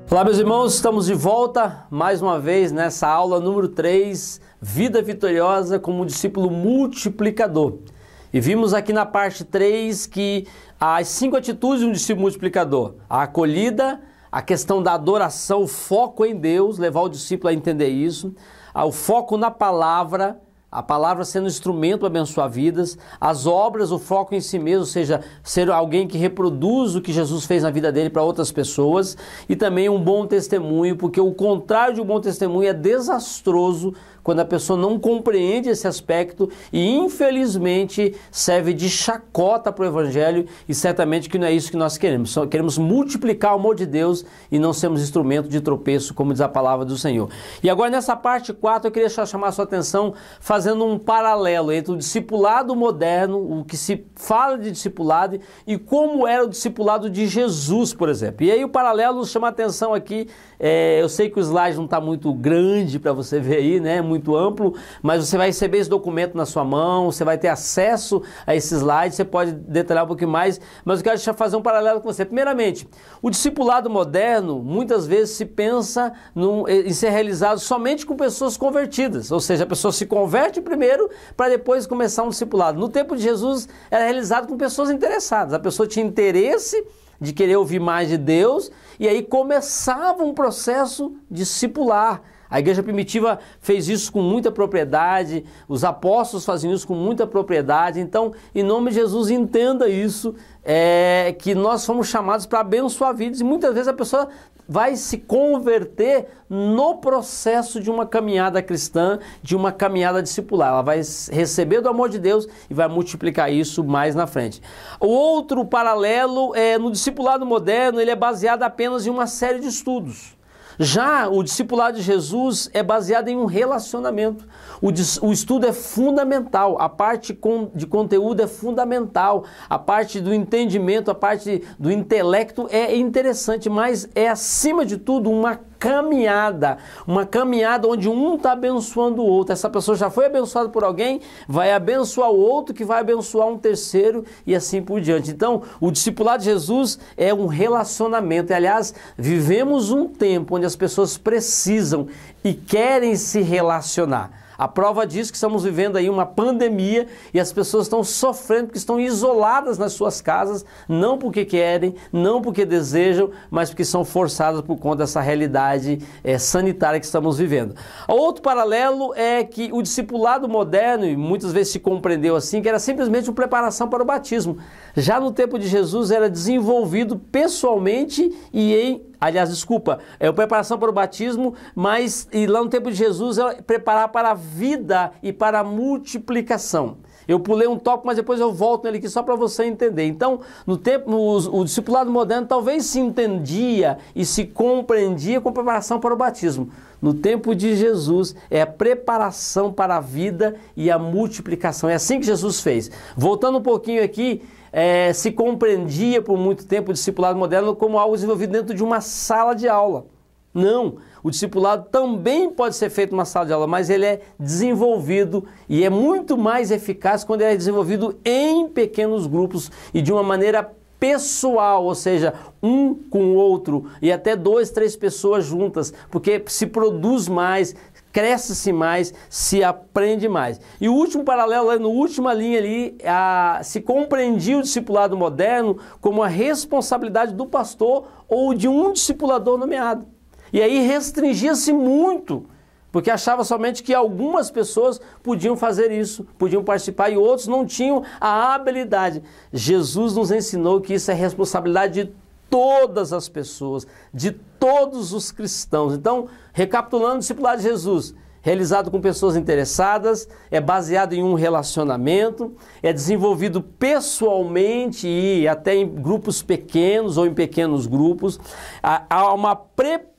Olá, meus irmãos, estamos de volta mais uma vez nessa aula número 3, Vida Vitoriosa como Discípulo Multiplicador. E vimos aqui na parte 3 que as 5 atitudes de um discípulo multiplicador: a acolhida, a questão da adoração, o foco em Deus, levar o discípulo a entender isso, o foco na palavra, a palavra sendo instrumento para abençoar vidas, as obras, o foco em si mesmo, ou seja, ser alguém que reproduz o que Jesus fez na vida dele para outras pessoas, e também um bom testemunho, porque o contrário de um bom testemunho é desastroso quando a pessoa não compreende esse aspecto e infelizmente serve de chacota para o Evangelho, e certamente que não é isso que nós queremos. Queremos multiplicar o amor de Deus e não sermos instrumento de tropeço, como diz a palavra do Senhor. E agora nessa parte 4 eu queria chamar a sua atenção fazendo um paralelo entre o discipulado moderno, o que se fala de discipulado, e como era o discipulado de Jesus, por exemplo. E aí o paralelo chama a atenção aqui, eu sei que o slide não está muito grande para você ver aí, né? Muito amplo, mas você vai receber esse documento na sua mão, você vai ter acesso a esse slide, você pode detalhar um pouquinho mais, mas eu quero fazer um paralelo com você. Primeiramente, o discipulado moderno, muitas vezes se pensa em ser realizado somente com pessoas convertidas, ou seja, a pessoa se converte primeiro para depois começar um discipulado. No tempo de Jesus, era realizado com pessoas interessadas, a pessoa tinha interesse de querer ouvir mais de Deus, e aí começava um processo discipular. A igreja primitiva fez isso com muita propriedade, os apóstolos faziam isso com muita propriedade. Então, em nome de Jesus, entenda isso, que nós somos chamados para abençoar vidas, e muitas vezes a pessoa vai se converter no processo de uma caminhada cristã, de uma caminhada discipular. Ela vai receber do amor de Deus e vai multiplicar isso mais na frente. O outro paralelo no discipulado moderno, ele é baseado apenas em uma série de estudos. Já o discipulado de Jesus é baseado em um relacionamento. O estudo é fundamental, a parte de conteúdo é fundamental, a parte do entendimento, a parte do intelecto é interessante, mas é acima de tudo uma caminhada onde um está abençoando o outro. Essa pessoa já foi abençoada por alguém, vai abençoar o outro, que vai abençoar um terceiro, e assim por diante. Então, o discipulado de Jesus é um relacionamento. E, aliás, vivemos um tempo onde as pessoas precisam e querem se relacionar. A prova diz que estamos vivendo aí uma pandemia e as pessoas estão sofrendo porque estão isoladas nas suas casas, não porque querem, não porque desejam, mas porque são forçadas por conta dessa realidade sanitária que estamos vivendo. Outro paralelo é que o discipulado moderno, e muitas vezes se compreendeu assim, que era simplesmente uma preparação para o batismo. Já no tempo de Jesus era desenvolvido pessoalmente preparação para o batismo, e lá no tempo de Jesus é preparar para a vida e para a multiplicação. Eu pulei um tópico, mas depois eu volto nele aqui só para você entender. Então, o discipulado moderno talvez se entendia e se compreendia com preparação para o batismo. No tempo de Jesus é a preparação para a vida e a multiplicação. É assim que Jesus fez. Voltando um pouquinho aqui, se compreendia por muito tempo o discipulado moderno como algo desenvolvido dentro de uma sala de aula. Não, o discipulado também pode ser feito numa sala de aula, mas ele é desenvolvido e é muito mais eficaz quando ele é desenvolvido em pequenos grupos e de uma maneira pessoal, ou seja, um com o outro e até 2, 3 pessoas juntas, porque se produz mais, cresce-se mais, se aprende mais. E o último paralelo, na última linha ali, se compreendia o discipulado moderno como a responsabilidade do pastor ou de um discipulador nomeado. E aí restringia-se muito, porque achava somente que algumas pessoas podiam fazer isso, podiam participar e outros não tinham a habilidade. Jesus nos ensinou que isso é responsabilidade de todas as pessoas, de todos os cristãos. Então, recapitulando o discipulado de Jesus, realizado com pessoas interessadas, é baseado em um relacionamento, é desenvolvido pessoalmente e até em grupos pequenos ou em pequenos grupos. Há uma preparação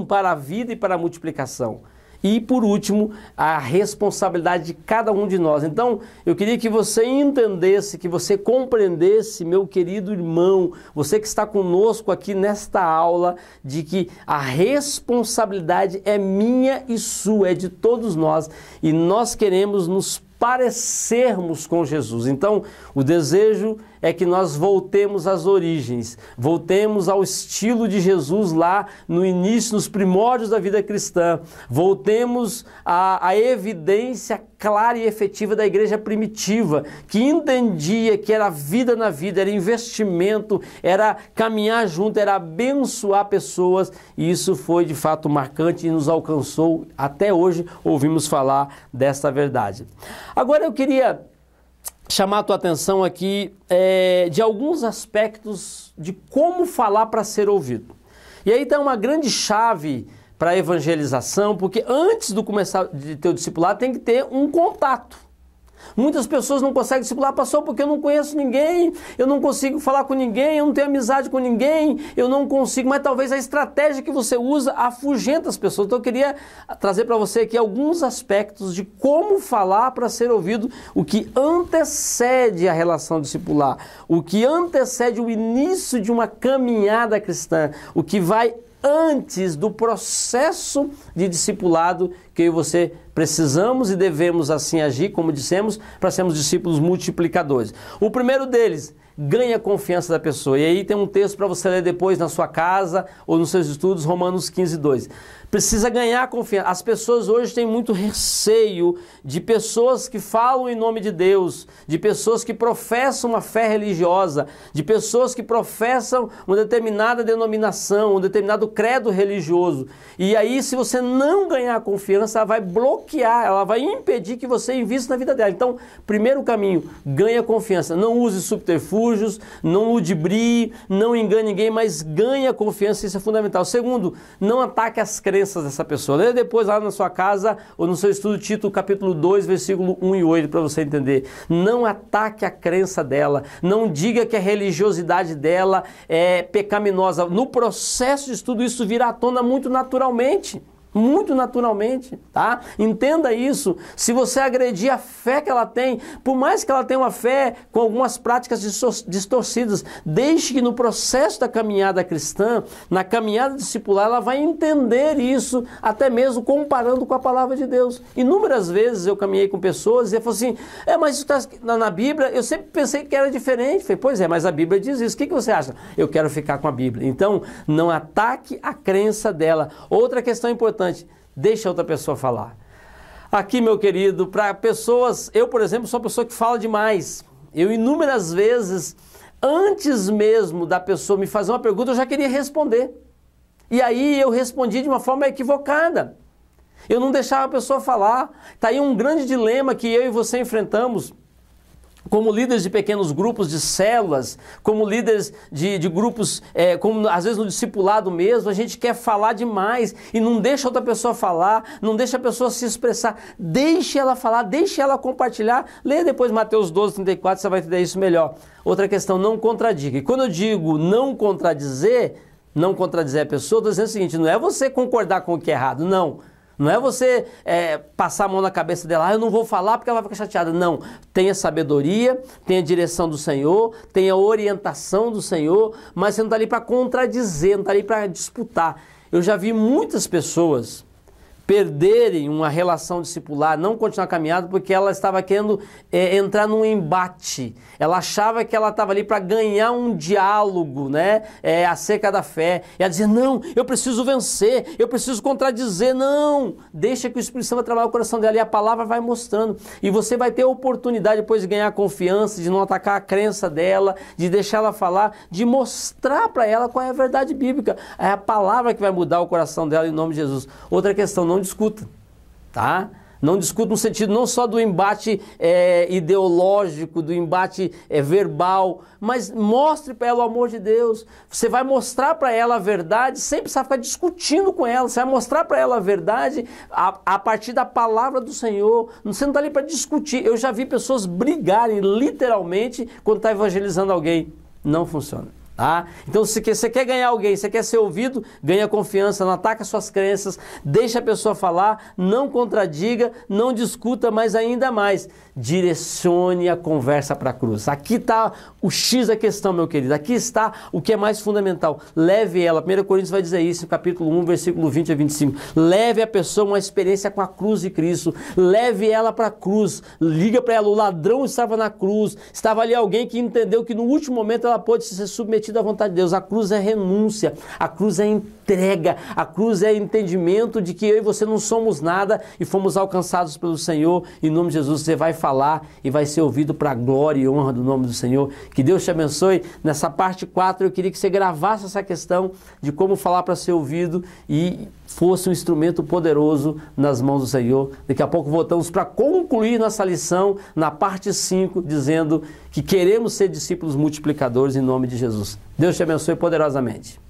para a vida e para a multiplicação. E, por último, a responsabilidade de cada um de nós. Então, eu queria que você entendesse, que você compreendesse, meu querido irmão, você que está conosco aqui nesta aula, de que a responsabilidade é minha e sua, é de todos nós. E nós queremos nos parecermos com Jesus. Então, o desejo é que nós voltemos às origens, voltemos ao estilo de Jesus lá no início, nos primórdios da vida cristã, voltemos à evidência clara e efetiva da igreja primitiva, que entendia que era vida na vida, era investimento, era caminhar junto, era abençoar pessoas, e isso foi de fato marcante e nos alcançou. Até hoje ouvimos falar desta verdade. Agora eu queria chamar a tua atenção aqui de alguns aspectos de como falar para ser ouvido. E aí tem uma grande chave para a evangelização, porque antes de começar de ter o discipulado tem que ter um contato. Muitas pessoas não conseguem discipular, pastor, porque eu não conheço ninguém, eu não consigo falar com ninguém, eu não tenho amizade com ninguém, eu não consigo, mas talvez a estratégia que você usa afugenta as pessoas. Então eu queria trazer para você aqui alguns aspectos de como falar para ser ouvido, o que antecede a relação discipular, o que antecede o início de uma caminhada cristã, o que vai antes do processo de discipulado que eu e você precisamos e devemos assim agir, como dissemos, para sermos discípulos multiplicadores. O primeiro deles, ganha a confiança da pessoa. E aí tem um texto para você ler depois na sua casa ou nos seus estudos, Romanos 15:2. Precisa ganhar a confiança. As pessoas hoje têm muito receio de pessoas que falam em nome de Deus, de pessoas que professam uma fé religiosa, de pessoas que professam uma determinada denominação, um determinado credo religioso. E aí, se você não ganhar a confiança, ela vai bloquear, ela vai impedir que você invista na vida dela. Então, primeiro caminho, ganha confiança. Não use subterfúgios, não ludibrie, não engane ninguém, mas ganhe a confiança, isso é fundamental. Segundo, não ataque as crenças dessa pessoa. Leia depois lá na sua casa ou no seu estudo Tito, capítulo 2, versículo 1 e 8, para você entender. Não ataque a crença dela, não diga que a religiosidade dela é pecaminosa. No processo de estudo isso virá à tona muito naturalmente. Muito naturalmente, tá? Entenda isso. Se você agredir a fé que ela tem, por mais que ela tenha uma fé com algumas práticas distorcidas, deixe que no processo da caminhada cristã, na caminhada discipular, ela vai entender isso, até mesmo comparando com a palavra de Deus. Inúmeras vezes eu caminhei com pessoas e eu falei assim, mas isso está na Bíblia, eu sempre pensei que era diferente. Falei, pois é, mas a Bíblia diz isso. O que você acha? Eu quero ficar com a Bíblia. Então, não ataque a crença dela. Outra questão importante, deixa outra pessoa falar. Aqui, meu querido, para pessoas, eu, por exemplo, sou uma pessoa que fala demais. Eu, inúmeras vezes, antes mesmo da pessoa me fazer uma pergunta, eu já queria responder. E aí eu respondi de uma forma equivocada. Eu não deixava a pessoa falar. Está aí um grande dilema que eu e você enfrentamos como líderes de pequenos grupos de células, como líderes de grupos, como às vezes no discipulado mesmo, a gente quer falar demais e não deixa outra pessoa falar, não deixa a pessoa se expressar, deixe ela falar, deixe ela compartilhar. Leia depois Mateus 12:34, você vai entender isso melhor. Outra questão, não contradiga. E quando eu digo não contradizer a pessoa, estou dizendo o seguinte, não é você concordar com o que é errado, não. Não é você passar a mão na cabeça dela, eu não vou falar porque ela vai ficar chateada. Não, tenha sabedoria, tenha direção do Senhor, tenha orientação do Senhor, mas você não está ali para contradizer, não está ali para disputar. Eu já vi muitas pessoas perderem uma relação discipular, não continuar caminhando porque ela estava querendo entrar num embate. Ela achava que ela estava ali para ganhar um diálogo, né, acerca da fé. E ela dizia, não, eu preciso vencer, eu preciso contradizer. Não, deixa que o Espírito Santo vai trabalhar o coração dela e a palavra vai mostrando. E você vai ter a oportunidade depois de ganhar confiança, de não atacar a crença dela, de deixar ela falar, de mostrar para ela qual é a verdade bíblica. É a palavra que vai mudar o coração dela em nome de Jesus. Outra questão, não discuta, tá? Não discuta no sentido não só do embate ideológico, do embate verbal, mas mostre para ela o amor de Deus. Você vai mostrar para ela a verdade sem precisar ficar discutindo com ela. Você vai mostrar para ela a verdade a partir da palavra do Senhor. Você não está ali para discutir. Eu já vi pessoas brigarem literalmente quando está evangelizando alguém. Não funciona. Tá? Então, se você quer ganhar alguém, você quer ser ouvido, ganha confiança, não ataca suas crenças, deixa a pessoa falar, não contradiga, não discuta, mas ainda mais, direcione a conversa para a cruz. Aqui está o X da questão, meu querido, aqui está o que é mais fundamental. Leve ela, 1 Coríntios vai dizer isso, no capítulo 1, versículo 20 a 25. Leve a pessoa uma experiência com a cruz de Cristo, leve ela para a cruz, liga para ela, o ladrão estava na cruz, estava ali alguém que entendeu que no último momento ela pôde se submeter à vontade de Deus. A cruz é renúncia, a cruz é entrega, a cruz é entendimento de que eu e você não somos nada e fomos alcançados pelo Senhor. Em nome de Jesus você vai falar e vai ser ouvido para a glória e honra do nome do Senhor. Que Deus te abençoe. Nessa parte 4 eu queria que você gravasse essa questão de como falar para ser ouvido e fosse um instrumento poderoso nas mãos do Senhor. Daqui a pouco voltamos para concluir nossa lição na parte 5, dizendo que queremos ser discípulos multiplicadores em nome de Jesus. Deus te abençoe poderosamente.